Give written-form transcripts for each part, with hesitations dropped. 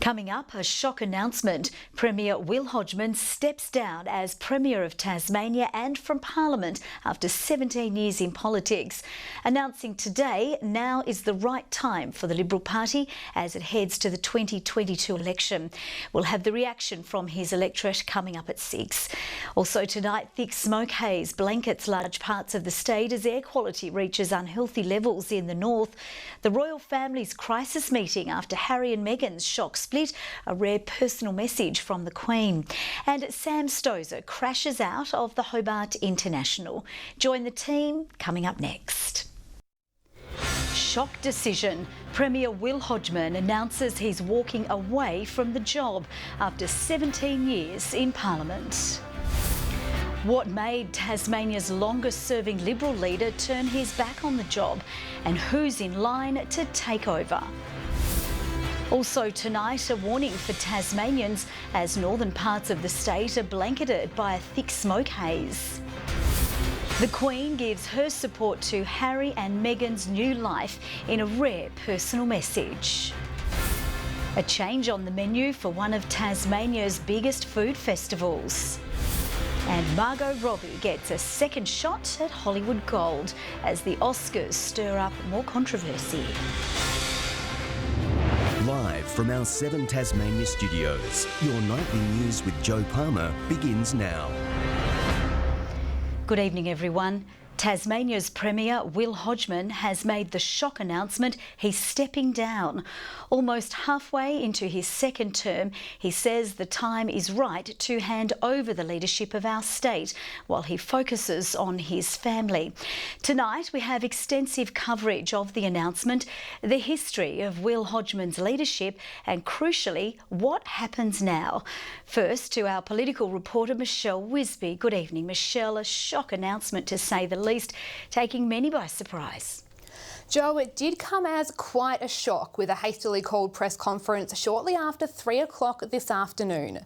Coming up, a shock announcement. Premier Will Hodgman steps down as Premier of Tasmania and from Parliament after 17 years in politics, announcing today now is the right time for the Liberal Party as it heads to the 2022 election. We'll have the reaction from his electorate coming up at 6. Also tonight, thick smoke haze blankets large parts of the state as air quality reaches unhealthy levels in the north. The royal family's crisis meeting after Harry and Meghan's shock split, a rare personal message from the Queen. And Sam Stosur crashes out of the Hobart International. Join the team coming up next. Shock decision. Premier Will Hodgman announces he's walking away from the job after 17 years in Parliament. What made Tasmania's longest-serving Liberal leader turn his back on the job, and who's in line to take over? Also tonight, a warning for Tasmanians as northern parts of the state are blanketed by a thick smoke haze. The Queen gives her support to Harry and Meghan's new life in a rare personal message. A change on the menu for one of Tasmania's biggest food festivals. And Margot Robbie gets a second shot at Hollywood Gold as the Oscars stir up more controversy. Live from our 7 Tasmania studios, your nightly news with Joe Palmer begins now. Good evening, everyone. Tasmania's Premier Will Hodgman has made the shock announcement he's stepping down. Almost halfway into his second term, he says the time is right to hand over the leadership of our state while he focuses on his family. Tonight we have extensive coverage of the announcement, the history of Will Hodgman's leadership and, crucially, what happens now. First to our political reporter Michelle Wisby. Good evening, Michelle. A shock announcement to say the least, taking many by surprise. Joe, it did come as quite a shock with a hastily called press conference shortly after 3 o'clock this afternoon.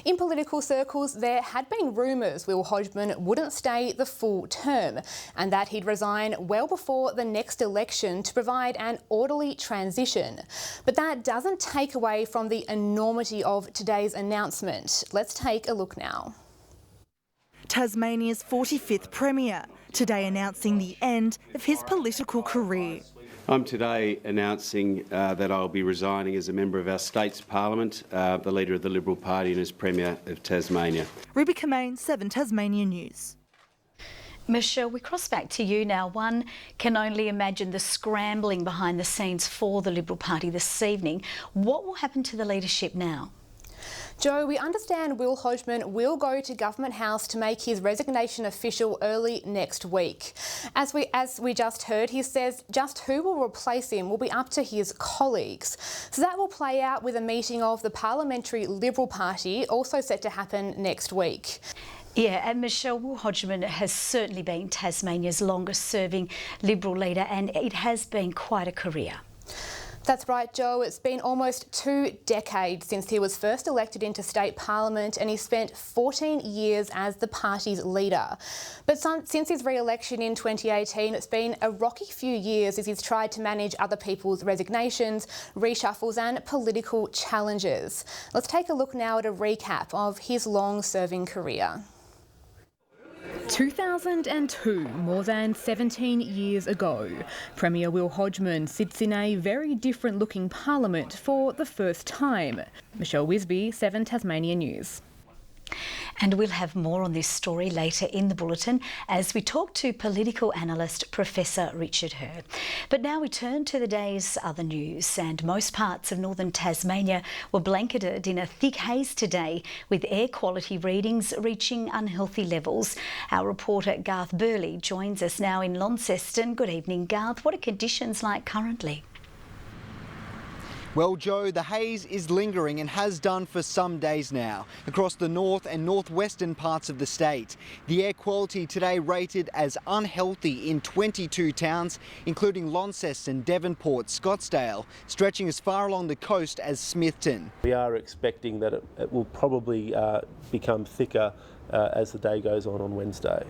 In political circles, there had been rumours Will Hodgman wouldn't stay the full term and that he'd resign well before the next election to provide an orderly transition. But that doesn't take away from the enormity of today's announcement. Let's take a look now. Tasmania's 45th Premier, today announcing the end of his political career. I'm today announcing that I'll be resigning as a member of our state's parliament, the leader of the Liberal Party and as Premier of Tasmania. Ruby Kamain, 7 Tasmania News. Michelle, we cross back to you now. One can only imagine the scrambling behind the scenes for the Liberal Party this evening. What will happen to the leadership now? Joe, we understand Will Hodgman will go to Government House to make his resignation official early next week. As we just heard, he says just who will replace him will be up to his colleagues. So that will play out with a meeting of the Parliamentary Liberal Party, also set to happen next week. Yeah, and Michelle, Will Hodgman has certainly been Tasmania's longest-serving Liberal leader, and it has been quite a career. That's right, Joe. It's been almost 2 decades since he was first elected into state parliament, and he spent 14 years as the party's leader. But since his re-election in 2018, it's been a rocky few years as he's tried to manage other people's resignations, reshuffles and political challenges. Let's take a look now at a recap of his long-serving career. 2002, more than 17 years ago, Premier Will Hodgman sits in a very different looking parliament for the first time. Michelle Wisby, 7 Tasmania News. And we'll have more on this story later in the bulletin as we talk to political analyst Professor Richard Herr. But now we turn to the day's other news, and most parts of northern Tasmania were blanketed in a thick haze today with air quality readings reaching unhealthy levels. Our reporter Garth Burley joins us now in Launceston. Good evening, Garth. What are conditions like currently? Well, Joe, the haze is lingering and has done for some days now across the north and northwestern parts of the state. The air quality today rated as unhealthy in 22 towns, including Launceston, Devonport, Scottsdale, stretching as far along the coast as Smithton. We are expecting that it will probably become thicker as the day goes on Wednesday.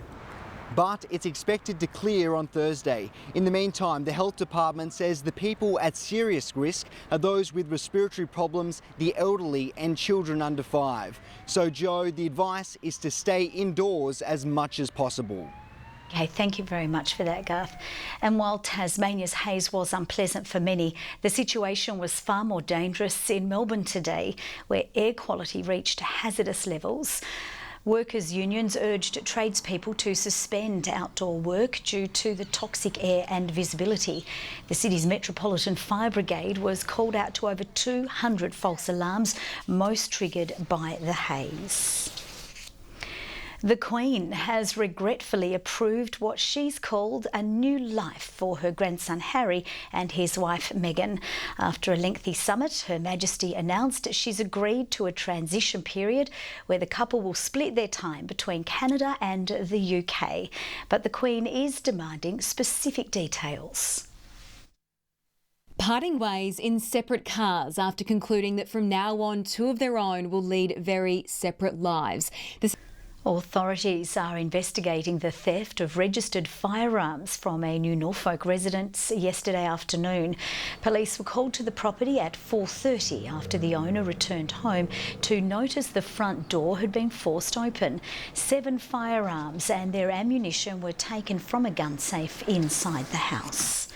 but it's expected to clear on Thursday. In the meantime, the health department says the people at serious risk are those with respiratory problems, the elderly and children under 5. So Joe, the advice is to stay indoors as much as possible. Okay, thank you very much for that, Garth. And while Tasmania's haze was unpleasant for many, the situation was far more dangerous in Melbourne today, where air quality reached hazardous levels. Workers' unions urged tradespeople to suspend outdoor work due to the toxic air and visibility. The city's Metropolitan Fire Brigade was called out to over 200 false alarms, most triggered by the haze. The Queen has regretfully approved what she's called a new life for her grandson Harry and his wife Meghan. After a lengthy summit, Her Majesty announced she's agreed to a transition period where the couple will split their time between Canada and the UK. But the Queen is demanding specific details. Parting ways in separate cars after concluding that from now on, two of their own will lead very separate lives. Authorities are investigating the theft of registered firearms from a New Norfolk residence yesterday afternoon. Police were called to the property at 4:30 after the owner returned home to notice the front door had been forced open. 7 firearms and their ammunition were taken from a gun safe inside the house.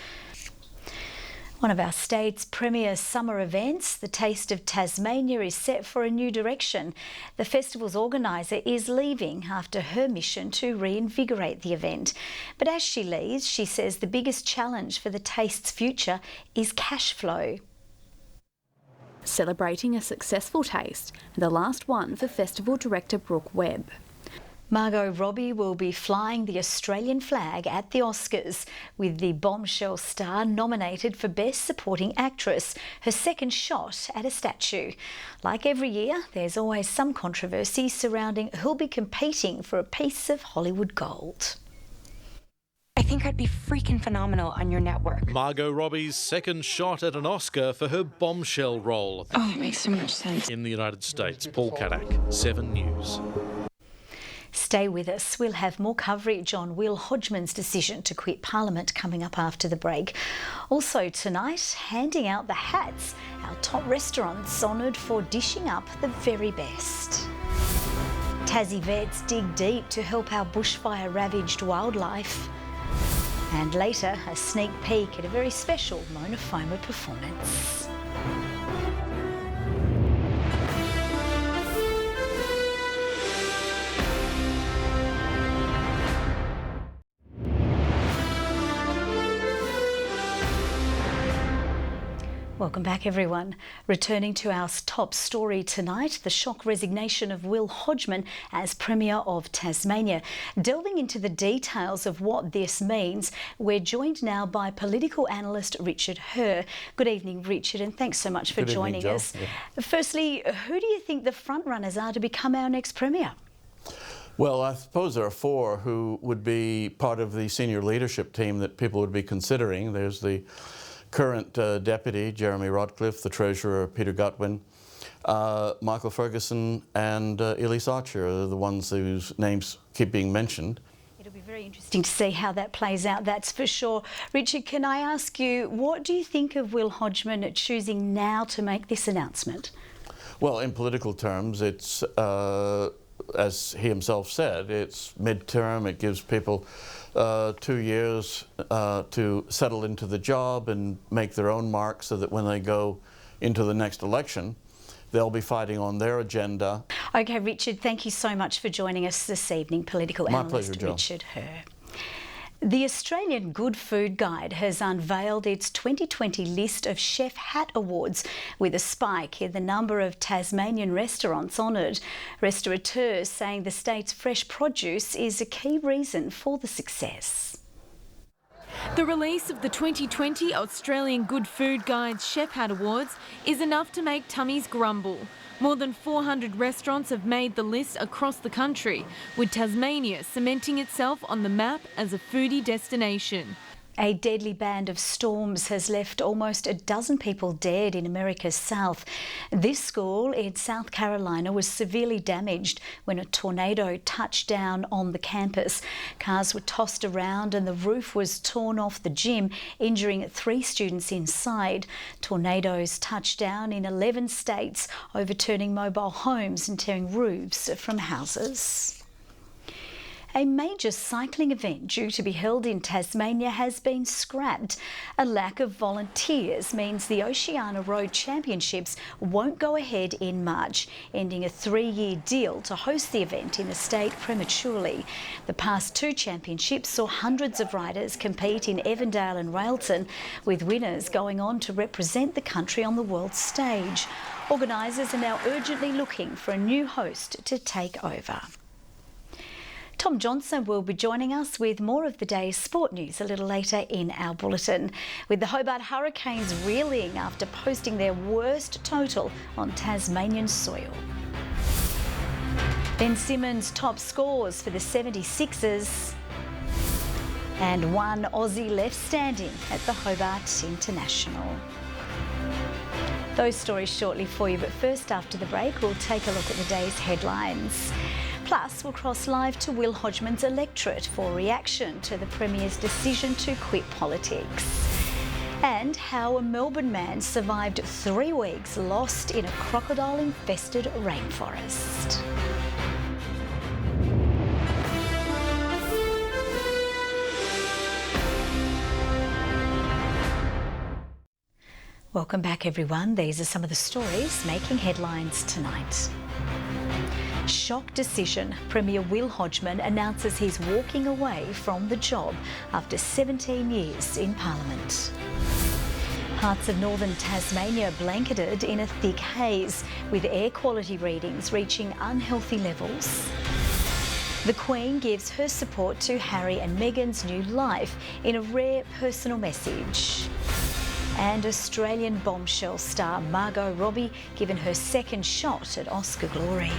One of our state's premier summer events, the Taste of Tasmania, is set for a new direction. The festival's organiser is leaving after her mission to reinvigorate the event. But as she leaves, she says the biggest challenge for the Taste's future is cash flow. Celebrating a successful taste, and the last one for festival director Brooke Webb. Margot Robbie will be flying the Australian flag at the Oscars, with the bombshell star nominated for Best Supporting Actress, her second shot at a statue. Like every year, there's always some controversy surrounding who'll be competing for a piece of Hollywood gold. I think I'd be freaking phenomenal on your network. Margot Robbie's second shot at an Oscar for her bombshell role. Oh, it makes so much sense. In the United States. Paul Kadak, 7 News. Stay with us. We'll have more coverage on Will Hodgman's decision to quit Parliament coming up after the break. Also tonight, handing out the hats, our top restaurants honoured for dishing up the very best. Tassie vets dig deep to help our bushfire-ravaged wildlife. And later, a sneak peek at a very special Mona Foma performance. Welcome back, everyone. Returning to our top story tonight, the shock resignation of Will Hodgman as Premier of Tasmania. Delving into the details of what this means, we're joined now by political analyst Richard Herr. Good evening, Richard, and thanks so much for joining us. Yeah. Firstly, who do you think the front runners are to become our next Premier? Well, I suppose there are 4 who would be part of the senior leadership team that people would be considering. There's the current Deputy, Jeremy Rodcliffe, the Treasurer, Peter Gutwin, Michael Ferguson and Elise Archer are the ones whose names keep being mentioned. It'll be very interesting to see how that plays out, that's for sure. Richard, can I ask you, what do you think of Will Hodgman choosing now to make this announcement? Well, in political terms, it's, as he himself said, it's mid-term. It gives people 2 years to settle into the job and make their own mark so that when they go into the next election, they'll be fighting on their agenda. Okay, Richard, thank you so much for joining us this evening, political analyst pleasure, Jo. Richard Herr. The Australian Good Food Guide has unveiled its 2020 list of Chef Hat Awards, with a spike in the number of Tasmanian restaurants honoured. Restaurateurs saying the state's fresh produce is a key reason for the success. The release of the 2020 Australian Good Food Guide's Chef Hat Awards is enough to make tummies grumble. More than 400 restaurants have made the list across the country, with Tasmania cementing itself on the map as a foodie destination. A deadly band of storms has left almost a dozen people dead in America's south. This school in South Carolina was severely damaged when a tornado touched down on the campus. Cars were tossed around and the roof was torn off the gym, injuring 3 students inside. Tornadoes touched down in 11 states, overturning mobile homes and tearing roofs from houses. A major cycling event due to be held in Tasmania has been scrapped. A lack of volunteers means the Oceania Road Championships won't go ahead in March, ending a 3-year deal to host the event in the state prematurely. The past 2 championships saw hundreds of riders compete in Evandale and Railton, with winners going on to represent the country on the world stage. Organisers are now urgently looking for a new host to take over. Tom Johnson will be joining us with more of the day's sport news a little later in our bulletin. With the Hobart Hurricanes reeling after posting their worst total on Tasmanian soil. Ben Simmons' top scores for the 76ers. And one Aussie left standing at the Hobart International. Those stories shortly for you, but first after the break we'll take a look at the day's headlines. Plus, we'll cross live to Will Hodgman's electorate for reaction to the Premier's decision to quit politics. And how a Melbourne man survived 3 weeks lost in a crocodile-infested rainforest. Welcome back, everyone. These are some of the stories making headlines tonight. Shock decision. Premier Will Hodgman announces he's walking away from the job after 17 years in Parliament. Parts of northern Tasmania blanketed in a thick haze, with air quality readings reaching unhealthy levels. The Queen gives her support to Harry and Meghan's new life in a rare personal message. And Australian bombshell star Margot Robbie given her second shot at Oscar glory.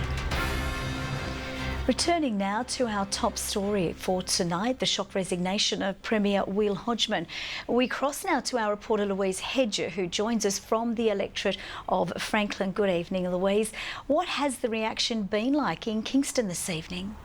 Returning now to our top story for tonight, the shock resignation of Premier Will Hodgman. We cross now to our reporter Louise Hedger, who joins us from the electorate of Franklin. Good evening, Louise. What has the reaction been like in Kingston this evening?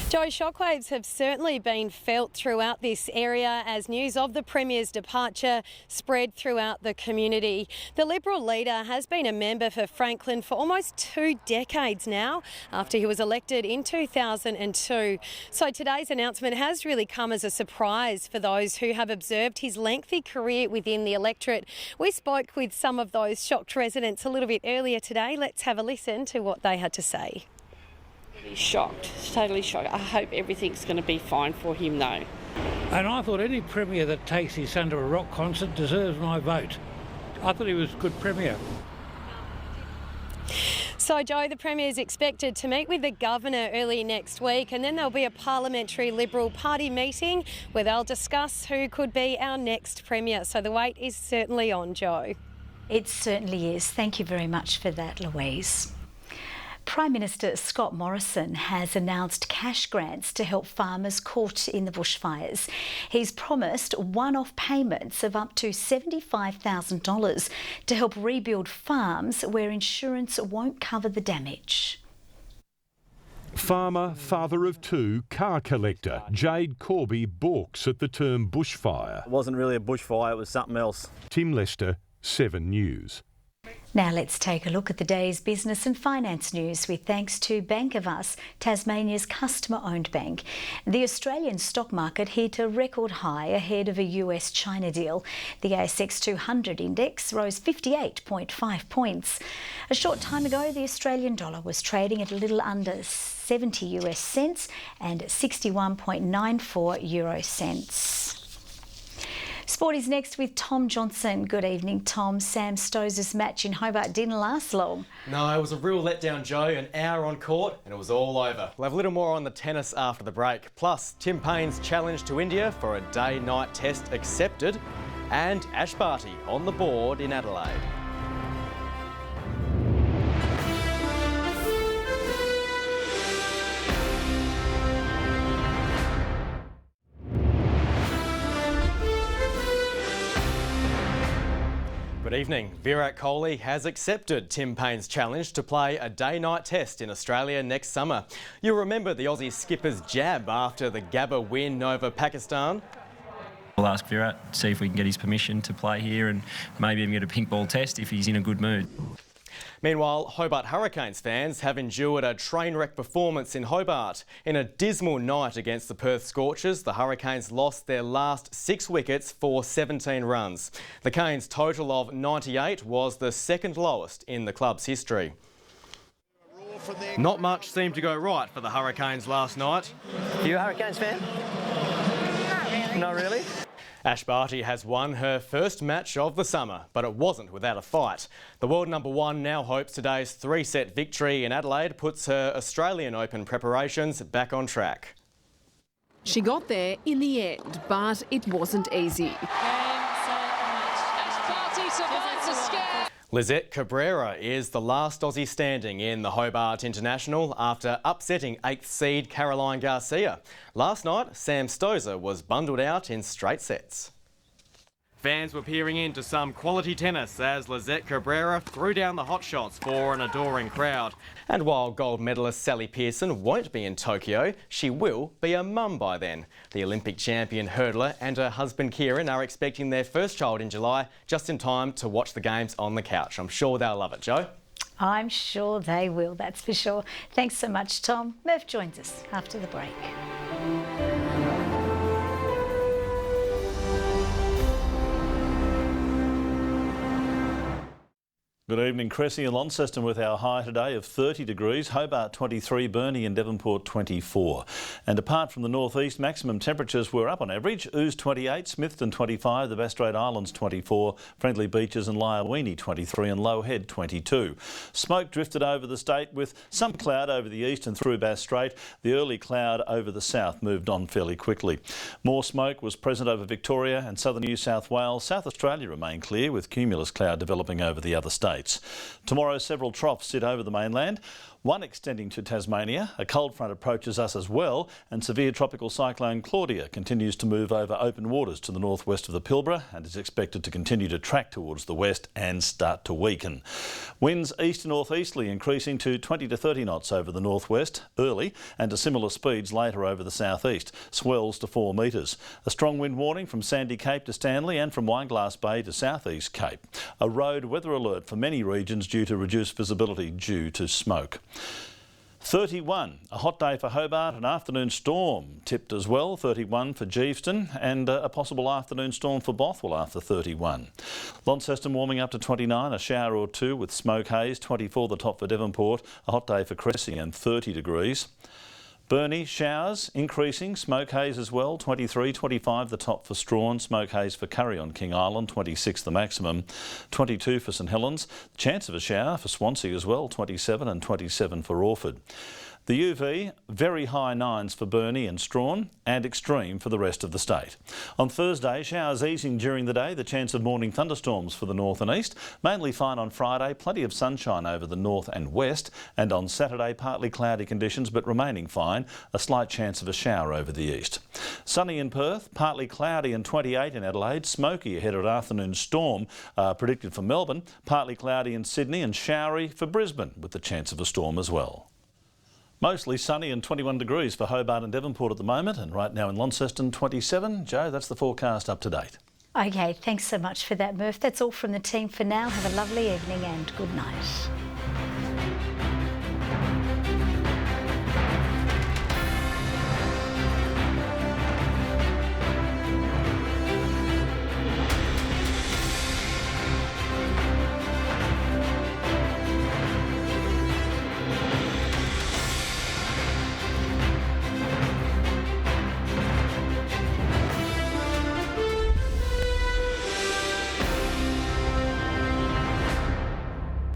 Joe, shockwaves have certainly been felt throughout this area as news of the Premier's departure spread throughout the community. The Liberal leader has been a member for Franklin for almost 2 decades now, after he was elected in 2002. So today's announcement has really come as a surprise for those who have observed his lengthy career within the electorate. We spoke with some of those shocked residents a little bit earlier today. Let's have a listen to what they had to say. Shocked, totally shocked. I hope everything's going to be fine for him though. And I thought any Premier that takes his son to a rock concert deserves my vote. I thought he was a good Premier. So, Joe, the Premier is expected to meet with the Governor early next week, and then there'll be a parliamentary Liberal Party meeting where they'll discuss who could be our next Premier. So the wait is certainly on, Joe. It certainly is. Thank you very much for that, Louise. Prime Minister Scott Morrison has announced cash grants to help farmers caught in the bushfires. He's promised one-off payments of up to $75,000 to help rebuild farms where insurance won't cover the damage. Farmer, father of 2, car collector Jade Corby balks at the term bushfire. It wasn't really a bushfire, it was something else. Tim Lester, 7 News. Now let's take a look at the day's business and finance news with thanks to Bank of Us, Tasmania's customer-owned bank. The Australian stock market hit a record high ahead of a US-China deal. The ASX 200 index rose 58.5 points. A short time ago, the Australian dollar was trading at a little under 70 US cents and 61.94 euro cents. Sport is next with Tom Johnson. Good evening, Tom. Sam Stosur's match in Hobart didn't last long. No, it was a real letdown, Joe. An hour on court and it was all over. We'll have a little more on the tennis after the break. Plus, Tim Payne's challenge to India for a day-night test accepted, and Ash Barty on the board in Adelaide. Good evening. Virat Kohli has accepted Tim Paine's challenge to play a day-night test in Australia next summer. You'll remember the Aussie skipper's jab after the Gabba win over Pakistan. We'll ask Virat, see if we can get his permission to play here and maybe even get a pink ball test if he's in a good mood. Meanwhile, Hobart Hurricanes fans have endured a train wreck performance in Hobart. In a dismal night against the Perth Scorchers, the Hurricanes lost their last 6 wickets for 17 runs. The Canes' total of 98 was the second lowest in the club's history. Not much seemed to go right for the Hurricanes last night. Are you a Hurricanes fan? Not really. Not really? Ash Barty has won her first match of the summer, but it wasn't without a fight. The world number one now hopes today's 3-set victory in Adelaide puts her Australian Open preparations back on track. She got there in the end, but it wasn't easy. Lizette Cabrera is the last Aussie standing in the Hobart International after upsetting 8th seed Caroline Garcia. Last night, Sam Stosur was bundled out in straight sets. Fans were peering into some quality tennis as Lizette Cabrera threw down the hot shots for an adoring crowd. And while gold medalist Sally Pearson won't be in Tokyo, she will be a mum by then. The Olympic champion hurdler and her husband Kieran are expecting their first child in July, just in time to watch the games on the couch. I'm sure they'll love it, Jo. I'm sure they will, that's for sure. Thanks so much, Tom. Murph joins us after the break. Good evening, Cressy and Launceston with our high today of 30 degrees, Hobart 23, Burnie and Devonport 24. And apart from the northeast, maximum temperatures were up on average. Ouse 28, Smithton 25, the Bass Strait Islands 24, Friendly Beaches and Lyowini 23 and Low Head 22. Smoke drifted over the state with some cloud over the east and through Bass Strait. The early cloud over the south moved on fairly quickly. More smoke was present over Victoria and southern New South Wales. South Australia remained clear with cumulus cloud developing over the other states. Tomorrow, several troughs sit over the mainland, one extending to Tasmania. A cold front approaches us as well, and severe tropical cyclone Claudia continues to move over open waters to the northwest of the Pilbara and is expected to continue to track towards the west and start to weaken. Winds east to northeasterly increasing to 20 to 30 knots over the northwest early and to similar speeds later over the southeast. Swells to 4 metres. A strong wind warning from Sandy Cape to Stanley and from Wineglass Bay to southeast Cape. A road weather alert for many regions due to reduced visibility due to smoke. 31, a hot day for Hobart, an afternoon storm tipped as well, 31 for Geeveston, and a possible afternoon storm for Bothwell after 31. Launceston warming up to 29, a shower or two with smoke haze, 24 the top for Devonport, a hot day for Cressy and 30 degrees. Burnie, showers increasing, smoke haze as well, 23, 25 the top for Strawn, smoke haze for Curry on King Island, 26 the maximum, 22 for St Helens, chance of a shower for Swansea as well, 27 and 27 for Orford. The UV, very high 9s for Burnie and Strawn and extreme for the rest of the state. On Thursday, showers easing during the day, the chance of morning thunderstorms for the north and east. Mainly fine on Friday, plenty of sunshine over the north and west. And on Saturday, partly cloudy conditions but remaining fine, a slight chance of a shower over the east. Sunny in Perth, partly cloudy and 28 in Adelaide. Smoky ahead of an afternoon storm predicted for Melbourne. Partly cloudy in Sydney and showery for Brisbane with the chance of a storm as well. Mostly sunny and 21 degrees for Hobart and Devonport at the moment, and right now in Launceston 27. Jo, that's the forecast up to date. OK, thanks so much for that, Murph. That's all from the team for now. Have a lovely evening and good night.